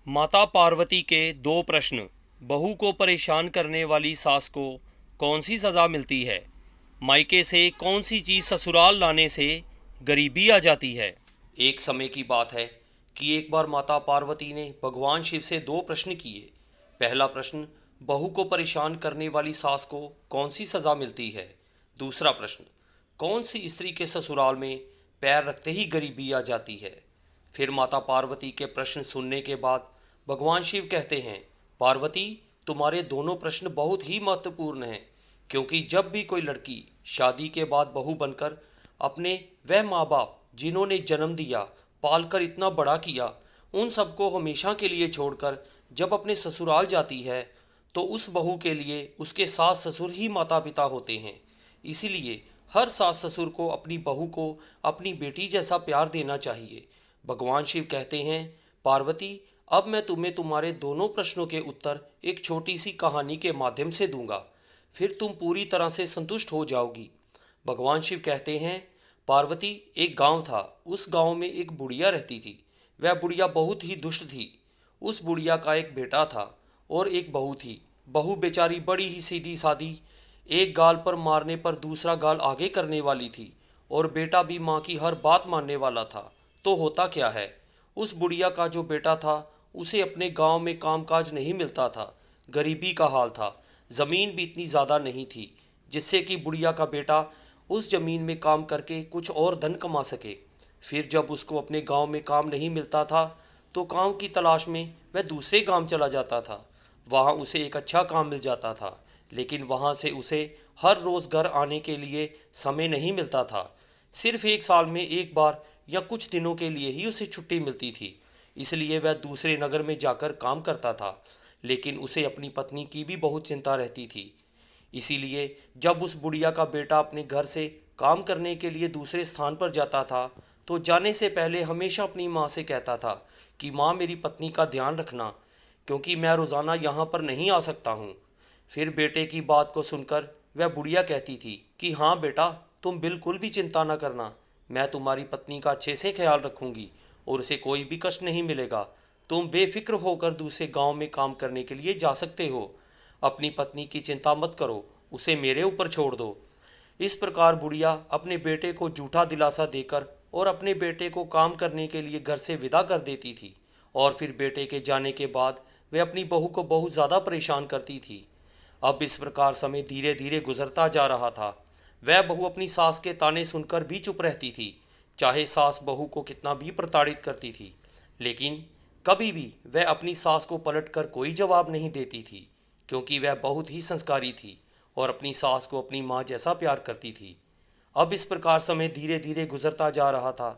माता पार्वती के दो प्रश्न। बहू को परेशान करने वाली सास को कौन सी सज़ा मिलती है? मायके से कौन सी चीज़ ससुराल लाने से गरीबी आ जाती है? एक समय की बात है कि एक बार माता पार्वती ने भगवान शिव से दो प्रश्न किए। पहला प्रश्न, बहू को परेशान करने वाली सास को कौन सी सज़ा मिलती है? दूसरा प्रश्न, कौन सी स्त्री के ससुराल में पैर रखते ही गरीबी आ जाती है? फिर माता पार्वती के प्रश्न सुनने के बाद भगवान शिव कहते हैं, पार्वती, तुम्हारे दोनों प्रश्न बहुत ही महत्वपूर्ण हैं, क्योंकि जब भी कोई लड़की शादी के बाद बहू बनकर अपने वह माँ बाप जिन्होंने जन्म दिया, पालकर इतना बड़ा किया, उन सबको हमेशा के लिए छोड़कर जब अपने ससुराल जाती है, तो उस बहू के लिए उसके सास ससुर ही माता पिता होते हैं। इसीलिए हर सास ससुर को अपनी बहू को अपनी बेटी जैसा प्यार देना चाहिए। भगवान शिव कहते हैं, पार्वती, अब मैं तुम्हें तुम्हारे दोनों प्रश्नों के उत्तर एक छोटी सी कहानी के माध्यम से दूंगा, फिर तुम पूरी तरह से संतुष्ट हो जाओगी। भगवान शिव कहते हैं, पार्वती, एक गांव था। उस गांव में एक बुढ़िया रहती थी। वह बुढ़िया बहुत ही दुष्ट थी। उस बुढ़िया का एक बेटा था और एक बहू थी। बहू बेचारी बड़ी ही सीधी सादी, एक गाल पर मारने पर दूसरा गाल आगे करने वाली थी, और बेटा भी माँ की हर बात मानने वाला था। तो होता क्या है, उस बुढ़िया का जो बेटा था उसे अपने गांव में कामकाज नहीं मिलता था। गरीबी का हाल था। ज़मीन भी इतनी ज़्यादा नहीं थी जिससे कि बुढ़िया का बेटा उस ज़मीन में काम करके कुछ और धन कमा सके। फिर जब उसको अपने गांव में काम नहीं मिलता था तो काम की तलाश में वह दूसरे गांव चला जाता था। वहां उसे एक अच्छा काम मिल जाता था, लेकिन वहां से उसे हर रोज़ घर आने के लिए समय नहीं मिलता था। सिर्फ एक साल में एक बार या कुछ दिनों के लिए ही उसे छुट्टी मिलती थी। इसलिए वह दूसरे नगर में जाकर काम करता था, लेकिन उसे अपनी पत्नी की भी बहुत चिंता रहती थी। इसीलिए जब उस बुढ़िया का बेटा अपने घर से काम करने के लिए दूसरे स्थान पर जाता था, तो जाने से पहले हमेशा अपनी माँ से कहता था कि माँ, मेरी पत्नी का ध्यान रखना, क्योंकि मैं रोज़ाना यहाँ पर नहीं आ सकता हूँ। फिर बेटे की बात को सुनकर वह बुढ़िया कहती थी कि हाँ बेटा, तुम बिल्कुल भी चिंता न करना, मैं तुम्हारी पत्नी का अच्छे से ख्याल रखूँगी और उसे कोई भी कष्ट नहीं मिलेगा। तुम बेफिक्र होकर दूसरे गांव में काम करने के लिए जा सकते हो। अपनी पत्नी की चिंता मत करो, उसे मेरे ऊपर छोड़ दो। इस प्रकार बुढ़िया अपने बेटे को झूठा दिलासा देकर और अपने बेटे को काम करने के लिए घर से विदा कर देती थी। और फिर बेटे के जाने के बाद वह अपनी बहू को बहुत ज़्यादा परेशान करती थी। अब इस प्रकार समय धीरे धीरे गुजरता जा रहा था। वह बहू अपनी सास के ताने सुनकर भी चुप रहती थी, चाहे सास बहू को कितना भी प्रताड़ित करती थी। लेकिन कभी भी वह अपनी सास को पलटकर कोई जवाब नहीं देती थी, क्योंकि वह बहुत ही संस्कारी थी और अपनी सास को अपनी माँ जैसा प्यार करती थी। अब इस प्रकार समय धीरे धीरे गुजरता जा रहा था।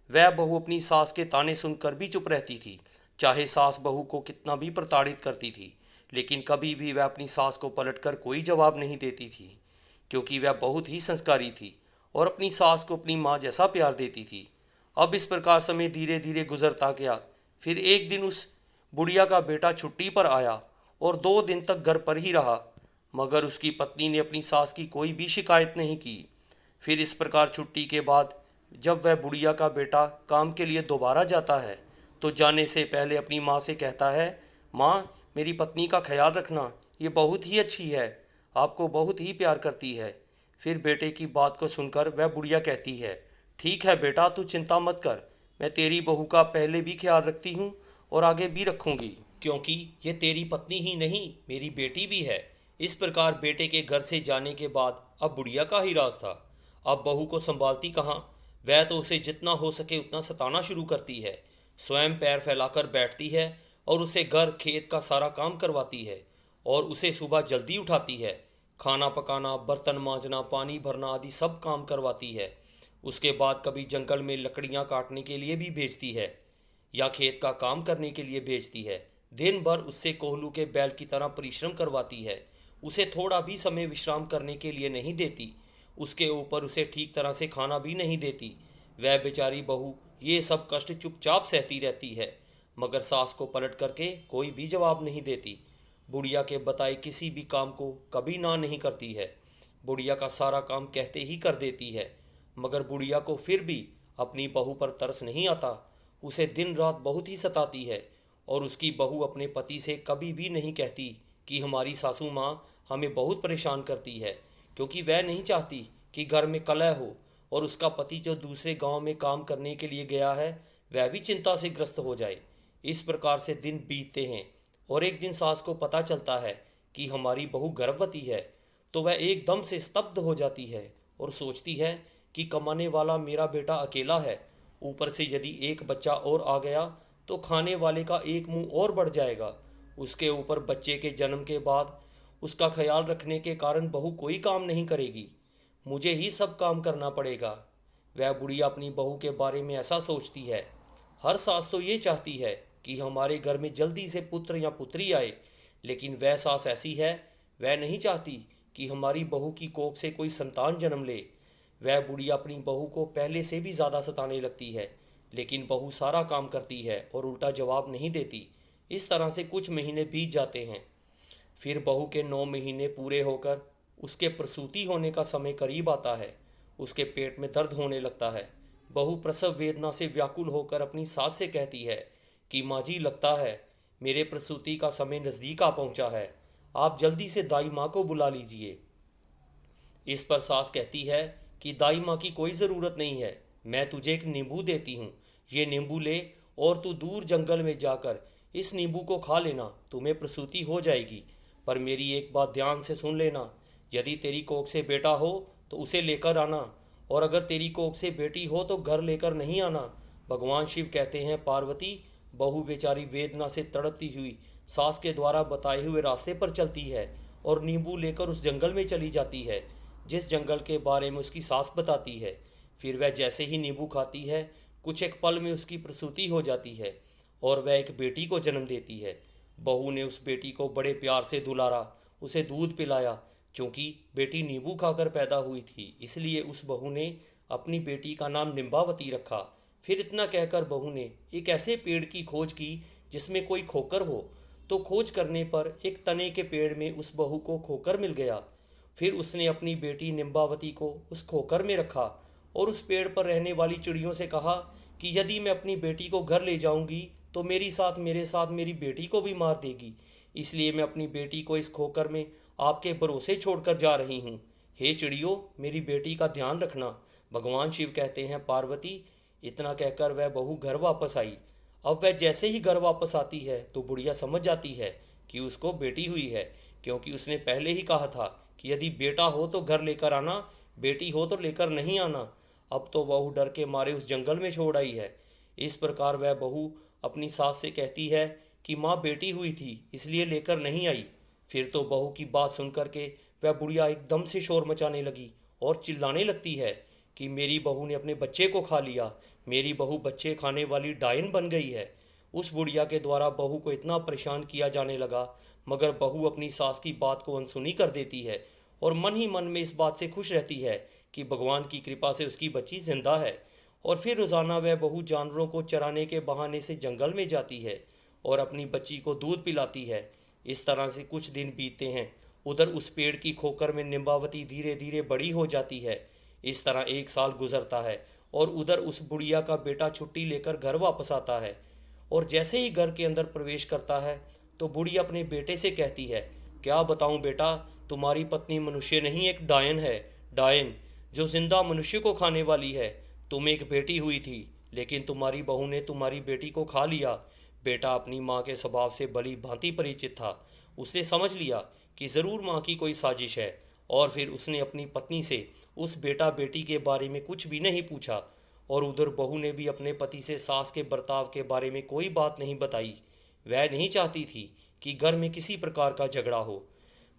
वह बहू अपनी सास के ताने सुनकर भी चुप रहती थी, चाहे सास बहू को कितना भी प्रताड़ित करती थी। लेकिन कभी भी वह अपनी सास को पलटकर कोई जवाब नहीं देती थी, क्योंकि वह बहुत ही संस्कारी थी और अपनी सास को अपनी माँ जैसा प्यार देती थी। अब इस प्रकार समय धीरे धीरे गुजरता गया। फिर एक दिन उस बुढ़िया का बेटा छुट्टी पर आया और 2 दिन तक घर पर ही रहा, मगर उसकी पत्नी ने अपनी सास की कोई भी शिकायत नहीं की। फिर इस प्रकार छुट्टी के बाद जब वह बुढ़िया का बेटा काम के लिए दोबारा जाता है, तो जाने से पहले अपनी माँ से कहता है, माँ, मेरी पत्नी का ख्याल रखना, ये बहुत ही अच्छी है, आपको बहुत ही प्यार करती है। फिर बेटे की बात को सुनकर वह बुढ़िया कहती है, ठीक है बेटा, तू चिंता मत कर, मैं तेरी बहू का पहले भी ख्याल रखती हूँ और आगे भी रखूँगी, क्योंकि ये तेरी पत्नी ही नहीं, मेरी बेटी भी है। इस प्रकार बेटे के घर से जाने के बाद अब बुढ़िया का ही राज था। अब बहू को संभालती कहाँ, वह तो उसे जितना हो सके उतना सताना शुरू करती है। स्वयं पैर फैलाकर बैठती है और उसे घर खेत का सारा काम करवाती है और उसे सुबह जल्दी उठाती है। खाना पकाना, बर्तन मांजना, पानी भरना आदि सब काम करवाती है। उसके बाद कभी जंगल में लकड़ियाँ काटने के लिए भी भेजती है या खेत का काम करने के लिए भेजती है। दिन भर उससे कोहलू के बैल की तरह परिश्रम करवाती है। उसे थोड़ा भी समय विश्राम करने के लिए नहीं देती। उसके ऊपर उसे ठीक तरह से खाना भी नहीं देती। वह बेचारी बहू ये सब कष्ट चुपचाप सहती रहती है, मगर सास को पलट करके कोई भी जवाब नहीं देती। बुढ़िया के बताए किसी भी काम को कभी ना नहीं करती है। बुढ़िया का सारा काम कहते ही कर देती है, मगर बुढ़िया को फिर भी अपनी बहू पर तरस नहीं आता। उसे दिन रात बहुत ही सताती है और उसकी बहू अपने पति से कभी भी नहीं कहती कि हमारी सासू माँ हमें बहुत परेशान करती है, क्योंकि वह नहीं चाहती कि घर में कलह हो और उसका पति जो दूसरे गांव में काम करने के लिए गया है वह भी चिंता से ग्रस्त हो जाए। इस प्रकार से दिन बीतते हैं और एक दिन सास को पता चलता है कि हमारी बहू गर्भवती है, तो वह एकदम से स्तब्ध हो जाती है और सोचती है कि कमाने वाला मेरा बेटा अकेला है, ऊपर से यदि एक बच्चा और आ गया तो खाने वाले का एक मुंह और बढ़ जाएगा। उसके ऊपर बच्चे के जन्म के बाद उसका ख्याल रखने के कारण बहू कोई काम नहीं करेगी, मुझे ही सब काम करना पड़ेगा। वह बुढ़िया अपनी बहू के बारे में ऐसा सोचती है। हर सास तो ये चाहती है कि हमारे घर में जल्दी से पुत्र या पुत्री आए, लेकिन वह सास ऐसी है, वह नहीं चाहती कि हमारी बहू की कोख से कोई संतान जन्म ले। वह बुढ़िया अपनी बहू को पहले से भी ज़्यादा सताने लगती है, लेकिन बहू सारा काम करती है और उल्टा जवाब नहीं देती। इस तरह से कुछ महीने बीत जाते हैं। फिर बहू के 9 महीने पूरे होकर उसके प्रसूति होने का समय करीब आता है। उसके पेट में दर्द होने लगता है। बहू प्रसव वेदना से व्याकुल होकर अपनी सास से कहती है कि माँ जी, लगता है मेरे प्रसूति का समय नज़दीक आ पहुँचा है, आप जल्दी से दाई माँ को बुला लीजिए। इस पर सास कहती है कि दाई माँ की कोई ज़रूरत नहीं है, मैं तुझे एक नींबू देती हूँ, ये नींबू ले और तू दूर जंगल में जाकर इस नींबू को खा लेना, तुम्हें प्रसूति हो जाएगी। पर मेरी एक बात ध्यान से सुन लेना, यदि तेरी कोख से बेटा हो तो उसे लेकर आना, और अगर तेरी कोख से बेटी हो तो घर लेकर नहीं आना। भगवान शिव कहते हैं, पार्वती, बहू बेचारी वेदना से तड़पती हुई सास के द्वारा बताए हुए रास्ते पर चलती है और नींबू लेकर उस जंगल में चली जाती है जिस जंगल के बारे में उसकी सास बताती है। फिर वह जैसे ही नींबू खाती है, कुछ एक पल में उसकी प्रसूति हो जाती है और वह एक बेटी को जन्म देती है। बहू ने उस बेटी को बड़े प्यार से दुलारा, उसे दूध पिलाया। क्योंकि बेटी नींबू खाकर पैदा हुई थी, इसलिए उस बहू ने अपनी बेटी का नाम निम्बावती रखा। फिर इतना कहकर बहू ने एक ऐसे पेड़ की खोज की जिसमें कोई खोकर हो, तो खोज करने पर एक तने के पेड़ में उस बहू को खोकर मिल गया। फिर उसने अपनी बेटी निम्बावती को उस खोकर में रखा और उस पेड़ पर रहने वाली चिड़ियों से कहा कि यदि मैं अपनी बेटी को घर ले जाऊंगी तो मेरे साथ मेरी बेटी को भी मार देगी, इसलिए मैं अपनी बेटी को इस खोकर में आपके भरोसे छोड़कर जा रही हूँ। हे चिड़ियों, मेरी बेटी का ध्यान रखना। भगवान शिव कहते हैं, पार्वती, इतना कहकर वह बहू घर वापस आई। अब वह जैसे ही घर वापस आती है तो बुढ़िया समझ जाती है कि उसको बेटी हुई है, क्योंकि उसने पहले ही कहा था कि यदि बेटा हो तो घर लेकर आना, बेटी हो तो लेकर नहीं आना। अब तो बहू डर के मारे उस जंगल में छोड़ आई है। इस प्रकार वह बहू अपनी सास से कहती है कि माँ बेटी हुई थी इसलिए लेकर नहीं आई। फिर तो बहू की बात सुनकर के वह बुढ़िया एकदम से शोर मचाने लगी और चिल्लाने लगती है कि मेरी बहू ने अपने बच्चे को खा लिया, मेरी बहू बच्चे खाने वाली डायन बन गई है। उस बुढ़िया के द्वारा बहू को इतना परेशान किया जाने लगा, मगर बहू अपनी सास की बात को अनसुनी कर देती है और मन ही मन में इस बात से खुश रहती है कि भगवान की कृपा से उसकी बच्ची जिंदा है। और फिर रोज़ाना वह बहू जानवरों को चराने के बहाने से जंगल में जाती है और अपनी बच्ची को दूध पिलाती है। इस तरह से कुछ दिन बीतते हैं। उधर उस पेड़ की खोकर में निम्बावती धीरे धीरे बड़ी हो जाती है। इस तरह 1 साल गुजरता है और उधर उस बुढ़िया का बेटा छुट्टी लेकर घर वापस आता है और जैसे ही घर के अंदर प्रवेश करता है तो बुढ़िया अपने बेटे से कहती है, क्या बताऊं बेटा, तुम्हारी पत्नी मनुष्य नहीं, एक डायन है, डायन जो जिंदा मनुष्य को खाने वाली है। तुम एक बेटी हुई थी, लेकिन तुम्हारी बहू ने तुम्हारी बेटी को खा लिया। बेटा अपनी माँ के स्वभाव से भली भांति परिचित था। उसने समझ लिया कि ज़रूर माँ की कोई साजिश है और फिर उसने अपनी पत्नी से उस बेटा बेटी के बारे में कुछ भी नहीं पूछा। और उधर बहू ने भी अपने पति से सास के बर्ताव के बारे में कोई बात नहीं बताई। वह नहीं चाहती थी कि घर में किसी प्रकार का झगड़ा हो।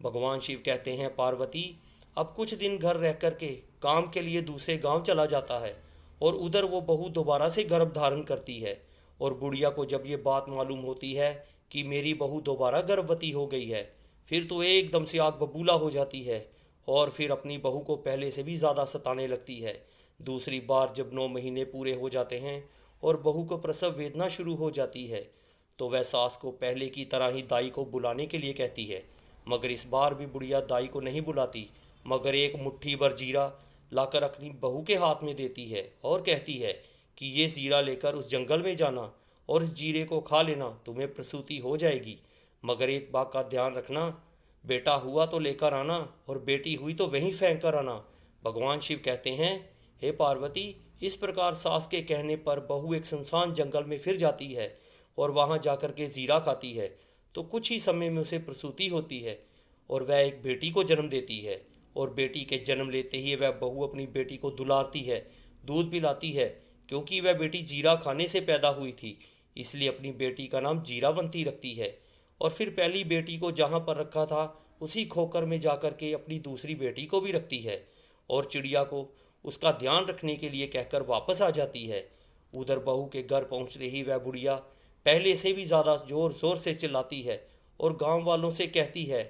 भगवान शिव कहते हैं, पार्वती, अब कुछ दिन घर रह कर के काम के लिए दूसरे गांव चला जाता है और उधर वो बहू दोबारा से गर्भ धारण करती है। और बुढ़िया को जब ये बात मालूम होती है कि मेरी बहू दोबारा गर्भवती हो गई है, फिर तो एकदम से आग बबूला हो जाती है और फिर अपनी बहू को पहले से भी ज़्यादा सताने लगती है। दूसरी बार जब 9 महीने पूरे हो जाते हैं और बहू को प्रसव वेदना शुरू हो जाती है तो वह सास को पहले की तरह ही दाई को बुलाने के लिए कहती है, मगर इस बार भी बुढ़िया दाई को नहीं बुलाती, मगर एक मुट्ठी भर जीरा लाकर अपनी बहू के हाथ में देती है और कहती है कि ये जीरा लेकर उस जंगल में जाना और इस जीरे को खा लेना, तुम्हें प्रसूति हो जाएगी। मगर एक बात का ध्यान रखना, बेटा हुआ तो लेकर आना और बेटी हुई तो वहीं फेंक कर आना। भगवान शिव कहते हैं, हे पार्वती, इस प्रकार सास के कहने पर बहू एक सुनसान जंगल में फिर जाती है और वहां जाकर के जीरा खाती है। तो कुछ ही समय में उसे प्रसूति होती है और वह एक बेटी को जन्म देती है। और बेटी के जन्म लेते ही वह बहू अपनी बेटी को दुलारती है, दूध पिलाती है। क्योंकि वह बेटी जीरा खाने से पैदा हुई थी, इसलिए अपनी बेटी का नाम जीरावंती रखती है। और फिर पहली बेटी को जहाँ पर रखा था उसी खोकर में जाकर के अपनी दूसरी बेटी को भी रखती है और चिड़िया को उसका ध्यान रखने के लिए कहकर वापस आ जाती है। उधर बहू के घर पहुँचते ही वह बुढ़िया पहले से भी ज़्यादा ज़ोर ज़ोर से चिल्लाती है और गांव वालों से कहती है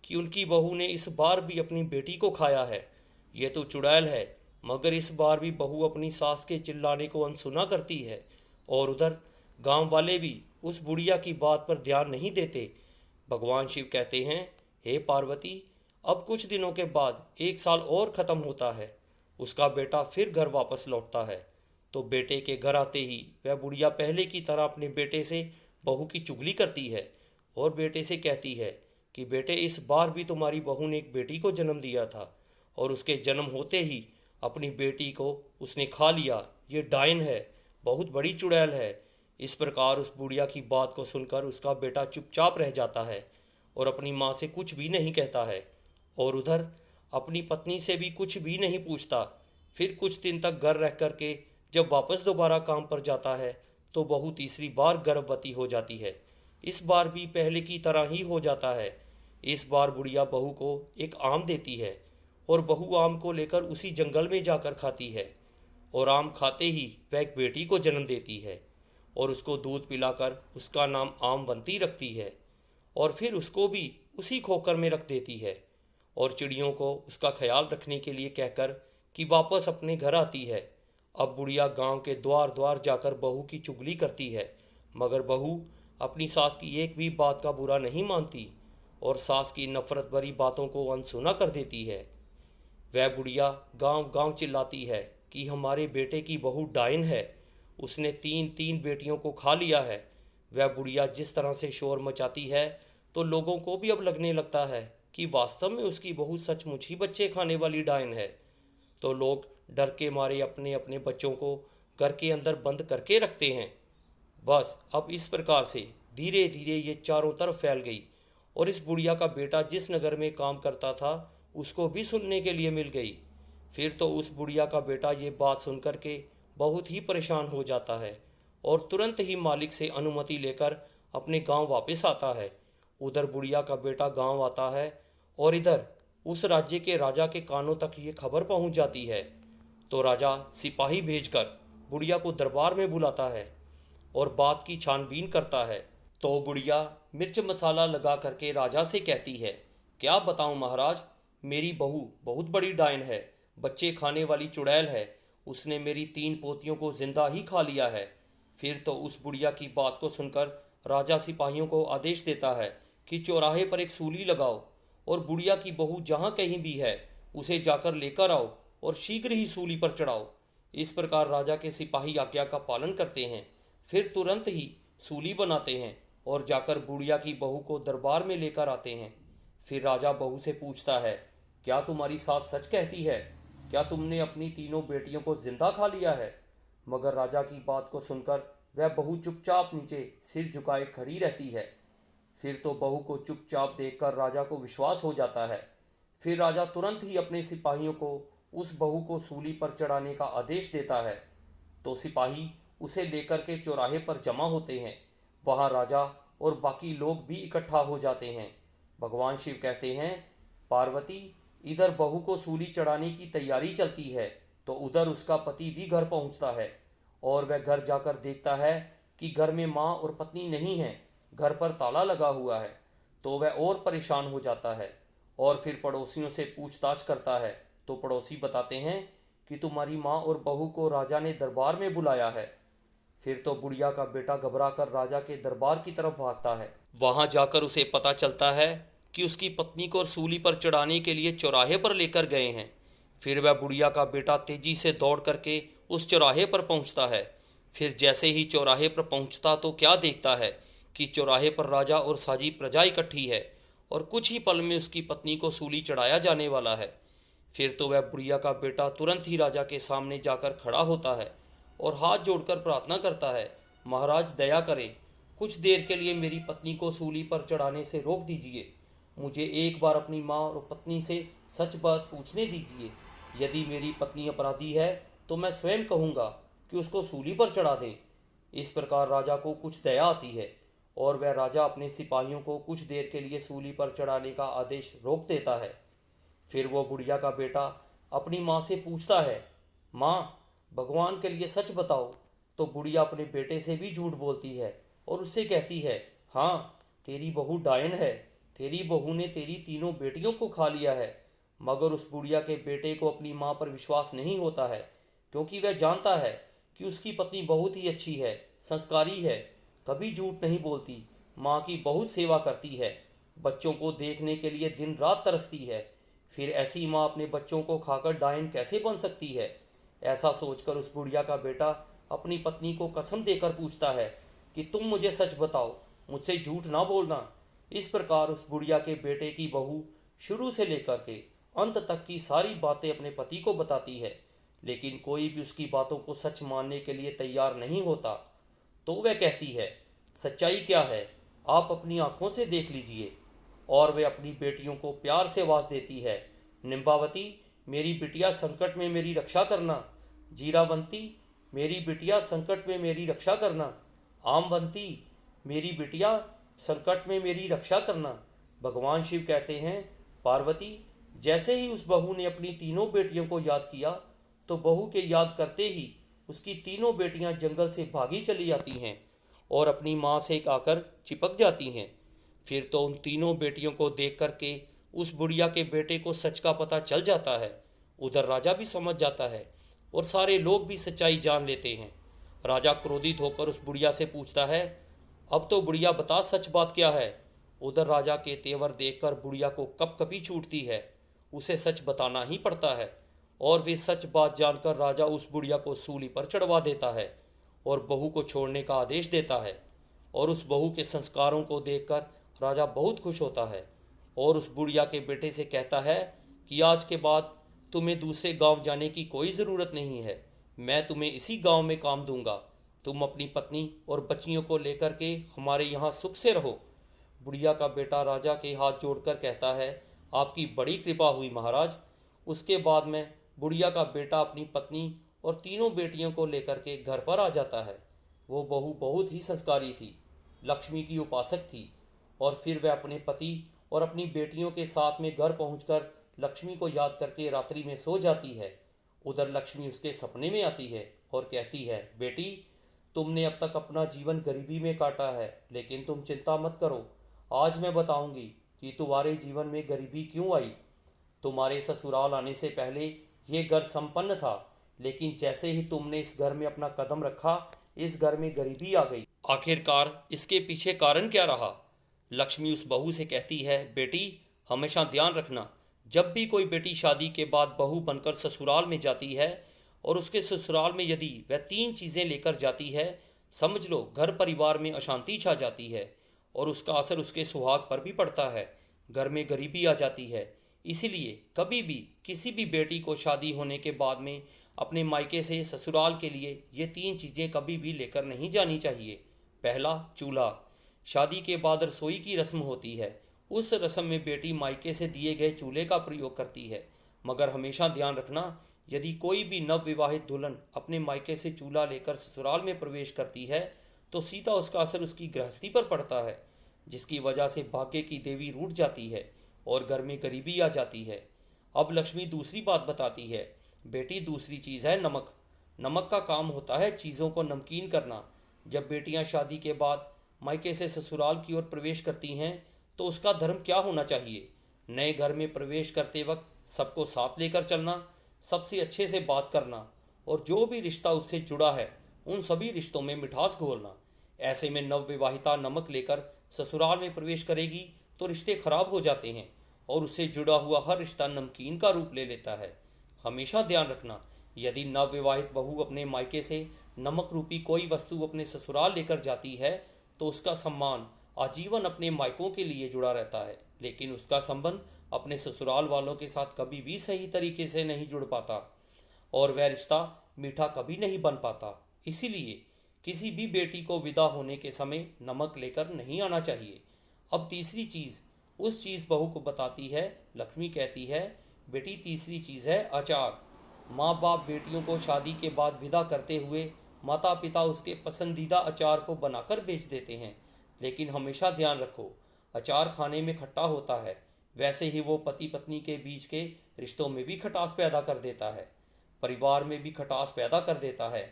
कि उनकी बहू ने इस बार भी अपनी बेटी को खाया है। ये तो चुड़ैल है। मगर इस बार भी बहू अपनी सास के चिल्लाने को अनसुना करती है और उधर गांव वाले भी उस बुढ़िया की बात पर ध्यान नहीं देते। भगवान शिव कहते हैं, हे पार्वती, अब कुछ दिनों के बाद 1 साल और ख़त्म होता है। उसका बेटा फिर घर वापस लौटता है। तो बेटे के घर आते ही वह बुढ़िया पहले की तरह अपने बेटे से बहू की चुगली करती है और बेटे से कहती है कि बेटे, इस बार भी तुम्हारी बहू ने एक बेटी को जन्म दिया था और उसके जन्म होते ही अपनी बेटी को उसने खा लिया। ये डायन है, बहुत बड़ी चुड़ैल है। इस प्रकार उस बुढ़िया की बात को सुनकर उसका बेटा चुपचाप रह जाता है और अपनी माँ से कुछ भी नहीं कहता है और उधर अपनी पत्नी से भी कुछ भी नहीं पूछता। फिर कुछ दिन तक घर रह कर के जब वापस दोबारा काम पर जाता है तो बहू तीसरी बार गर्भवती हो जाती है। इस बार भी पहले की तरह ही हो जाता है। इस बार बुढ़िया बहू को एक आम देती है और बहू आम को लेकर उसी जंगल में जाकर खाती है और आम खाते ही वह एक बेटी को जन्म देती है और उसको दूध पिलाकर उसका नाम आमवंती रखती है और फिर उसको भी उसी खोकर में रख देती है और चिड़ियों को उसका ख्याल रखने के लिए कहकर कि वापस अपने घर आती है। अब बुढ़िया गांव के द्वार द्वार जाकर बहू की चुगली करती है, मगर बहू अपनी सास की एक भी बात का बुरा नहीं मानती और सास की नफरत भरी बातों को अनसुना कर देती है। वह बुढ़िया गांव गांव चिल्लाती है कि हमारे बेटे की बहू डायन है, उसने 3 बेटियों को खा लिया है। वह बुढ़िया जिस तरह से शोर मचाती है तो लोगों को भी अब लगने लगता है कि वास्तव में उसकी बहू सचमुच ही बच्चे खाने वाली डायन है। तो लोग डर के मारे अपने अपने बच्चों को घर के अंदर बंद करके रखते हैं। बस अब इस प्रकार से धीरे धीरे ये चारों तरफ फैल गई और इस बुढ़िया का बेटा जिस नगर में काम करता था उसको भी सुनने के लिए मिल गई। फिर तो उस बुढ़िया का बेटा ये बात सुन कर के बहुत ही परेशान हो जाता है और तुरंत ही मालिक से अनुमति लेकर अपने गांव वापस आता है। उधर बुढ़िया का बेटा गांव आता है और इधर उस राज्य के राजा के कानों तक ये खबर पहुंच जाती है। तो राजा सिपाही भेजकर बुढ़िया को दरबार में बुलाता है और बात की छानबीन करता है। तो बुढ़िया मिर्च मसाला लगा करके राजा से कहती है, क्या बताऊं महाराज, मेरी बहू बहुत बड़ी डायन है, बच्चे खाने वाली चुड़ैल है। उसने मेरी 3 पोतियों को जिंदा ही खा लिया है। फिर तो उस बुढ़िया की बात को सुनकर राजा सिपाहियों को आदेश देता है कि चौराहे पर एक सूली लगाओ और बुढ़िया की बहू जहाँ कहीं भी है उसे जाकर लेकर आओ और शीघ्र ही सूली पर चढ़ाओ। इस प्रकार राजा के सिपाही आज्ञा का पालन करते हैं। फिर तुरंत ही सूली बनाते हैं और जाकर बुढ़िया की बहू को दरबार में लेकर आते हैं। फिर राजा बहू से पूछता है, क्या तुम्हारी सास सच कहती है? क्या तुमने अपनी 3 बेटियों को जिंदा खा लिया है? मगर राजा की बात को सुनकर वह बहू चुपचाप नीचे सिर झुकाए खड़ी रहती है। फिर तो बहू को चुपचाप देखकर राजा को विश्वास हो जाता है। फिर राजा तुरंत ही अपने सिपाहियों को उस बहू को सूली पर चढ़ाने का आदेश देता है। तो सिपाही उसे लेकर के चौराहे पर जमा होते हैं। वहाँ राजा और बाकी लोग भी इकट्ठा हो जाते हैं। भगवान शिव कहते हैं, पार्वती, इधर बहू को सूली चढ़ाने की तैयारी चलती है तो उधर उसका पति भी घर पहुंचता है और वह घर जाकर देखता है कि घर में माँ और पत्नी नहीं है, घर पर ताला लगा हुआ है। तो वह और परेशान हो जाता है और फिर पड़ोसियों से पूछताछ करता है। तो पड़ोसी बताते हैं कि तुम्हारी माँ और बहू को राजा ने दरबार में बुलाया है। फिर तो बुढ़िया का बेटा घबरा कर राजा के दरबार की तरफ भागता है। वहां जाकर उसे पता चलता है कि उसकी पत्नी को सूली पर चढ़ाने के लिए चौराहे पर लेकर गए हैं। फिर वह बुढ़िया का बेटा तेजी से दौड़ करके उस चौराहे पर पहुंचता है। फिर जैसे ही चौराहे पर पहुंचता तो क्या देखता है कि चौराहे पर राजा और सारी प्रजा इकट्ठी है और कुछ ही पल में उसकी पत्नी को सूली चढ़ाया जाने वाला है। फिर तो वह बुढ़िया का बेटा तुरंत ही राजा के सामने जाकर खड़ा होता है और हाथ जोड़कर प्रार्थना करता है, महाराज दया करें, कुछ देर के लिए मेरी पत्नी को सूली पर चढ़ाने से रोक दीजिए। मुझे एक बार अपनी माँ और पत्नी से सच बात पूछने दीजिए। यदि मेरी पत्नी अपराधी है तो मैं स्वयं कहूँगा कि उसको सूली पर चढ़ा दें। इस प्रकार राजा को कुछ दया आती है और वह राजा अपने सिपाहियों को कुछ देर के लिए सूली पर चढ़ाने का आदेश रोक देता है। फिर वो बुढ़िया का बेटा अपनी माँ से पूछता है, माँ भगवान के लिए सच बताओ। तो बुढ़िया अपने बेटे से भी झूठ बोलती है और उससे कहती है, हाँ तेरी बहू डायन है, तेरी बहू ने तेरी तीनों बेटियों को खा लिया है। मगर उस बुढ़िया के बेटे को अपनी माँ पर विश्वास नहीं होता है, क्योंकि वह जानता है कि उसकी पत्नी बहुत ही अच्छी है, संस्कारी है, कभी झूठ नहीं बोलती, माँ की बहुत सेवा करती है, बच्चों को देखने के लिए दिन रात तरसती है। फिर ऐसी माँ अपने बच्चों को खाकर डायन कैसे बन सकती है? ऐसा सोचकर उस बुढ़िया का बेटा अपनी पत्नी को कसम देकर पूछता है कि तुम मुझे सच बताओ, मुझसे झूठ ना बोलना। इस प्रकार उस बुढ़िया के बेटे की बहू शुरू से लेकर के अंत तक की सारी बातें अपने पति को बताती है, लेकिन कोई भी उसकी बातों को सच मानने के लिए तैयार नहीं होता। तो वह कहती है, सच्चाई क्या है आप अपनी आंखों से देख लीजिए। और वह अपनी बेटियों को प्यार से आवाज देती है, निम्बावती मेरी बिटिया संकट में मेरी रक्षा करना, जीरावंती मेरी बिटिया संकट में मेरी रक्षा करना, आमवंती मेरी बिटिया संकट में मेरी रक्षा करना। भगवान शिव कहते हैं, पार्वती जैसे ही उस बहू ने अपनी तीनों बेटियों को याद किया तो बहू के याद करते ही उसकी तीनों बेटियां जंगल से भागी चली जाती हैं और अपनी माँ से आकर चिपक जाती हैं। फिर तो उन तीनों बेटियों को देख करके उस बुढ़िया के बेटे को सच का पता चल जाता है। उधर राजा भी समझ जाता है और सारे लोग भी सच्चाई जान लेते हैं। राजा क्रोधित होकर उस बुढ़िया से पूछता है, अब तो बुढ़िया बता सच बात क्या है। उधर राजा के तेवर देखकर बुढ़िया को कपकपी छूटती है, उसे सच बताना ही पड़ता है। और वे सच बात जानकर राजा उस बुढ़िया को सूली पर चढ़वा देता है और बहू को छोड़ने का आदेश देता है। और उस बहू के संस्कारों को देखकर राजा बहुत खुश होता है और उस बुढ़िया के बेटे से कहता है कि आज के बाद तुम्हें दूसरे गांव जाने की कोई ज़रूरत नहीं है, मैं तुम्हें इसी गांव में काम दूंगा। तुम अपनी पत्नी और बच्चियों को लेकर के हमारे यहाँ सुख से रहो। बुढ़िया का बेटा राजा के हाथ जोड़कर कहता है, आपकी बड़ी कृपा हुई महाराज। उसके बाद में बुढ़िया का बेटा अपनी पत्नी और तीनों बेटियों को लेकर के घर पर आ जाता है। वो बहू बहुत ही संस्कारी थी, लक्ष्मी की उपासक थी। और फिर वह अपने पति और अपनी बेटियों के साथ में घर पहुंचकर लक्ष्मी को याद करके रात्रि में सो जाती है। उधर लक्ष्मी उसके सपने में आती है और कहती है, बेटी तुमने अब तक अपना जीवन गरीबी में काटा है, लेकिन तुम चिंता मत करो, आज मैं बताऊंगी कि तुम्हारे जीवन में गरीबी क्यों आई। तुम्हारे ससुराल आने से पहले ये घर संपन्न था, लेकिन जैसे ही तुमने इस घर में अपना कदम रखा, इस घर में गरीबी आ गई। आखिरकार इसके पीछे कारण क्या रहा? लक्ष्मी उस बहू से कहती है, बेटी हमेशा ध्यान रखना, जब भी कोई बेटी शादी के बाद बहू बनकर ससुराल में जाती है और उसके ससुराल में यदि वह 3 चीज़ें लेकर जाती है, समझ लो घर परिवार में अशांति छा जाती है और उसका असर उसके सुहाग पर भी पड़ता है, घर में गरीबी आ जाती है। इसीलिए कभी भी किसी भी बेटी को शादी होने के बाद में अपने मायके से ससुराल के लिए ये 3 चीज़ें कभी भी लेकर नहीं जानी चाहिए। पहला, चूल्हा। शादी के बाद रसोई की रस्म होती है, उस रस्म में बेटी मायके से दिए गए चूल्हे का प्रयोग करती है। मगर हमेशा ध्यान रखना, यदि कोई भी नवविवाहित दुल्हन अपने मायके से चूल्हा लेकर ससुराल में प्रवेश करती है तो सीधा उसका असर उसकी गृहस्थी पर पड़ता है, जिसकी वजह से भाग्य की देवी रूठ जाती है और घर में गरीबी आ जाती है। अब लक्ष्मी दूसरी बात बताती है, बेटी दूसरी चीज़ है नमक। नमक का काम होता है चीज़ों को नमकीन करना। जब बेटियां शादी के बाद मायके से ससुराल की ओर प्रवेश करती हैं तो उसका धर्म क्या होना चाहिए? नए घर में प्रवेश करते वक्त सबको साथ लेकर चलना, सबसे अच्छे से बात करना और जो भी रिश्ता उससे जुड़ा है उन सभी रिश्तों में मिठास घोलना। ऐसे में नवविवाहिता नमक लेकर ससुराल में प्रवेश करेगी तो रिश्ते खराब हो जाते हैं और उससे जुड़ा हुआ हर रिश्ता नमकीन का रूप ले लेता है। हमेशा ध्यान रखना, यदि नवविवाहित बहू अपने मायके से नमक रूपी कोई वस्तु अपने ससुराल लेकर जाती है तो उसका सम्मान आजीवन अपने मायकों के लिए जुड़ा रहता है, लेकिन उसका संबंध अपने ससुराल वालों के साथ कभी भी सही तरीके से नहीं जुड़ पाता और वह रिश्ता मीठा कभी नहीं बन पाता। इसीलिए किसी भी बेटी को विदा होने के समय नमक लेकर नहीं आना चाहिए। अब तीसरी चीज़ उस चीज़ बहू को बताती है। लक्ष्मी कहती है, बेटी तीसरी चीज़ है अचार। माँ बाप बेटियों को शादी के बाद विदा करते हुए माता पिता उसके पसंदीदा अचार को बनाकर बेच देते हैं, लेकिन हमेशा ध्यान रखो, अचार खाने में खट्टा होता है, वैसे ही वो पति पत्नी के बीच के रिश्तों में भी खटास पैदा कर देता है, परिवार में भी खटास पैदा कर देता है।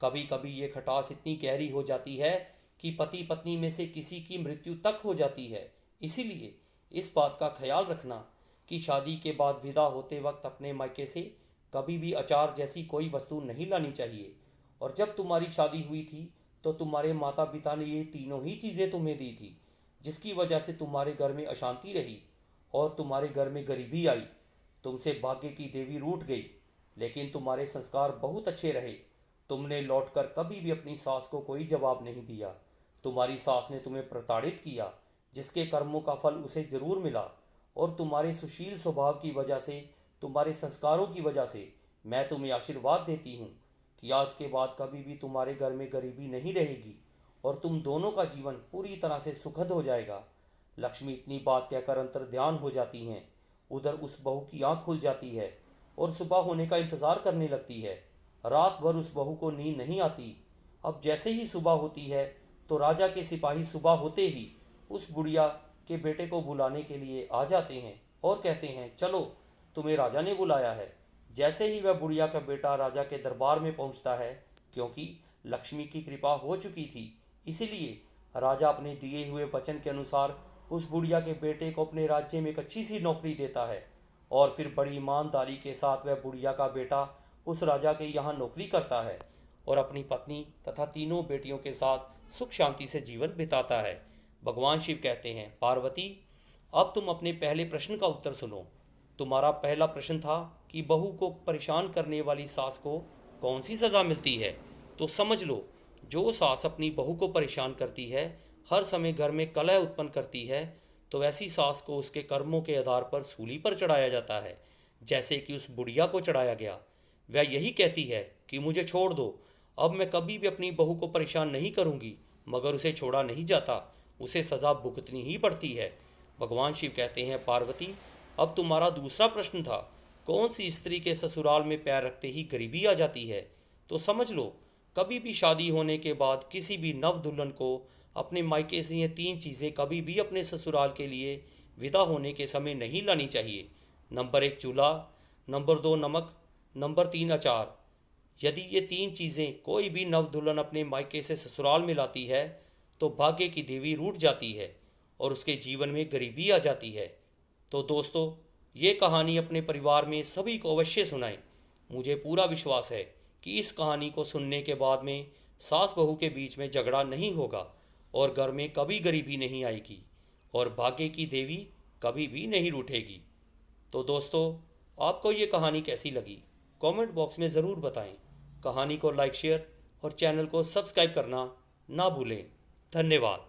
कभी कभी ये खटास इतनी गहरी हो जाती है कि पति पत्नी में से किसी की मृत्यु तक हो जाती है। इसीलिए इस बात का ख्याल रखना कि शादी के बाद विदा होते वक्त अपने मायके से कभी भी अचार जैसी कोई वस्तु नहीं लानी चाहिए। और जब तुम्हारी शादी हुई थी तो तुम्हारे माता पिता ने ये तीनों ही चीज़ें तुम्हें दी थी, जिसकी वजह से तुम्हारे घर में अशांति रही और तुम्हारे घर में गरीबी आई। तुमसे भाग्य की देवी रूठ गई, लेकिन तुम्हारे संस्कार बहुत अच्छे रहे। तुमने लौटकर कभी भी अपनी सास को कोई जवाब नहीं दिया। तुम्हारी सास ने तुम्हें प्रताड़ित किया, जिसके कर्मों का फल उसे जरूर मिला। और तुम्हारे सुशील स्वभाव की वजह से, तुम्हारे संस्कारों की वजह से मैं तुम्हें आशीर्वाद देती हूँ कि आज के बाद कभी भी तुम्हारे घर में गरीबी नहीं रहेगी और तुम दोनों का जीवन पूरी तरह से सुखद हो जाएगा। लक्ष्मी इतनी बात कहकर अंतर ध्यान हो जाती हैं। उधर उस बहू की आंख खुल जाती है और सुबह होने का इंतज़ार करने लगती है। रात भर उस बहू को नींद नहीं आती। अब जैसे ही सुबह होती है तो राजा के सिपाही सुबह होते ही उस बुढ़िया के बेटे को बुलाने के लिए आ जाते हैं और कहते हैं, चलो तुम्हें राजा ने बुलाया है। जैसे ही वह बुढ़िया का बेटा राजा के दरबार में पहुंचता है, क्योंकि लक्ष्मी की कृपा हो चुकी थी, इसीलिए राजा अपने दिए हुए वचन के अनुसार उस बुढ़िया के बेटे को अपने राज्य में एक अच्छी सी नौकरी देता है और फिर बड़ी ईमानदारी के साथ वह बुढ़िया का बेटा उस राजा के यहाँ नौकरी करता है और अपनी पत्नी तथा तीनों बेटियों के साथ सुख शांति से जीवन बिताता है। भगवान शिव कहते हैं, पार्वती अब तुम अपने पहले प्रश्न का उत्तर सुनो। तुम्हारा पहला प्रश्न था कि बहू को परेशान करने वाली सास को कौन सी सज़ा मिलती है। तो समझ लो, जो सास अपनी बहू को परेशान करती है, हर समय घर में कलह उत्पन्न करती है, तो ऐसी सास को उसके कर्मों के आधार पर सूली पर चढ़ाया जाता है, जैसे कि उस बुढ़िया को चढ़ाया गया। वह यही कहती है कि मुझे छोड़ दो, अब मैं कभी भी अपनी बहू को परेशान नहीं करूंगी, मगर उसे छोड़ा नहीं जाता, उसे सज़ा भुगतनी ही पड़ती है। भगवान शिव कहते हैं, पार्वती अब तुम्हारा दूसरा प्रश्न था, कौन सी स्त्री के ससुराल में पैर रखते ही गरीबी आ जाती है। तो समझ लो, कभी भी शादी होने के बाद किसी भी नव दुल्हन को अपने मायके से ये तीन चीज़ें कभी भी अपने ससुराल के लिए विदा होने के समय नहीं लानी चाहिए। नंबर 1 चूल्हा, नंबर 2 नमक, नंबर 3 अचार। यदि ये तीन चीज़ें कोई भी नव दुल्हन अपने मायके से ससुराल में लाती है तो भाग्य की देवी रूठ जाती है और उसके जीवन में गरीबी आ जाती है। तो दोस्तों, ये कहानी अपने परिवार में सभी को अवश्य सुनाएं। मुझे पूरा विश्वास है कि इस कहानी को सुनने के बाद में सास बहू के बीच में झगड़ा नहीं होगा और घर में कभी गरीबी नहीं आएगी और भाग्य की देवी कभी भी नहीं रूठेगी। तो दोस्तों, आपको ये कहानी कैसी लगी कमेंट बॉक्स में ज़रूर बताएं। कहानी को लाइक, शेयर और चैनल को सब्सक्राइब करना ना भूलें। धन्यवाद।